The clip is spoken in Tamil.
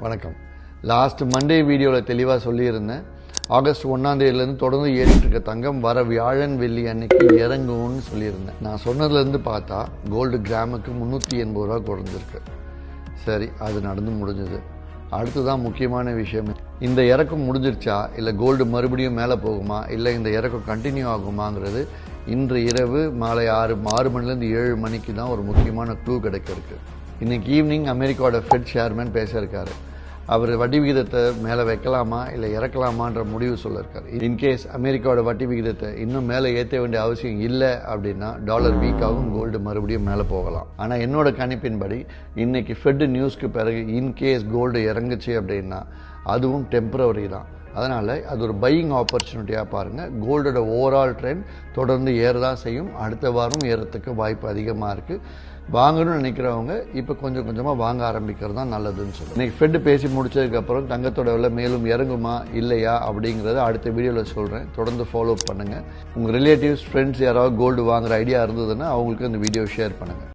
வணக்கம். லாஸ்ட் மண்டே வீடியோவில் தெளிவாக சொல்லியிருந்தேன். ஆகஸ்ட் 1ஆம் தேதியிலேருந்து தொடர்ந்து ஏறிட்டு இருக்க தங்கம் வர வியாழன் வெள்ளி அன்னைக்கு இறங்கும்னு சொல்லியிருந்தேன். நான் சொன்னதுலேருந்து பார்த்தா கோல்டு கிராமுக்கு 380 ரூபா குறைஞ்சிருக்கு. சரி, அது நடந்து முடிஞ்சது. அடுத்துதான் முக்கியமான விஷயம், இந்த இறக்கம் முடிஞ்சிருச்சா இல்லை கோல்டு மறுபடியும் மேலே போகுமா இல்லை இந்த இறக்கம் கண்டினியூ ஆகுமாங்கிறது இன்று இரவு மாலை 6 மணிலேருந்து 7 மணிக்கு தான் ஒரு முக்கியமான க்ளூ கிடைக்கிறதுக்கு. இன்றைக்கி ஈவினிங் அமெரிக்காவோட ஃபெட் சேர்மன் பேசியிருக்காரு. அவர் வட்டி விகிதத்தை மேலே வைக்கலாமா இல்லை இறக்கலாமான்ற முடிவு சொல்லியிருக்காரு. இன்கேஸ் அமெரிக்காவோட வட்டி விகிதத்தை இன்னும் மேலே ஏற்ற வேண்டிய அவசியம் இல்லை அப்படின்னா டாலர் வீக்காகவும் கோல்டு மறுபடியும் மேலே போகலாம். ஆனால் என்னோட கணிப்பின்படி இன்னைக்கு ஃபெட் நியூஸ்க்கு பிறகு இன்கேஸ் கோல்டு இறங்குச்சு அப்படின்னா அதுவும் டெம்பரவரி தான். அதனால் அது ஒரு பையிங் ஆப்பர்ச்சுனிட்டியாக பாருங்கள். கோல்டோட ஓவரால் ட்ரெண்ட் தொடர்ந்து ஏறதான் செய்யும். அடுத்த வாரம் ஏறத்துக்கு வாய்ப்பு அதிகமாக இருக்குது. வாங்கணும்னு நினைக்கிறவங்க இப்போ கொஞ்சம் கொஞ்சமாக வாங்க ஆரம்பிக்கிறது தான் நல்லதுன்னு சொல்லுங்கள். இன்றைக்கி ஃபெட் பேசி முடிச்சதுக்கப்புறம் தங்கத்தோட விலை மேலும் இறங்குமா இல்லையா அப்படிங்கிறத அடுத்த வீடியோவில் சொல்கிறேன். தொடர்ந்து ஃபாலோ பண்ணுங்கள். உங்கள் ரிலேட்டிவ்ஸ் ஃப்ரெண்ட்ஸ் யாராவது கோல்டு வாங்குகிற ஐடியா இருந்ததுன்னா அவங்களுக்கு இந்த வீடியோ ஷேர் பண்ணுங்கள்.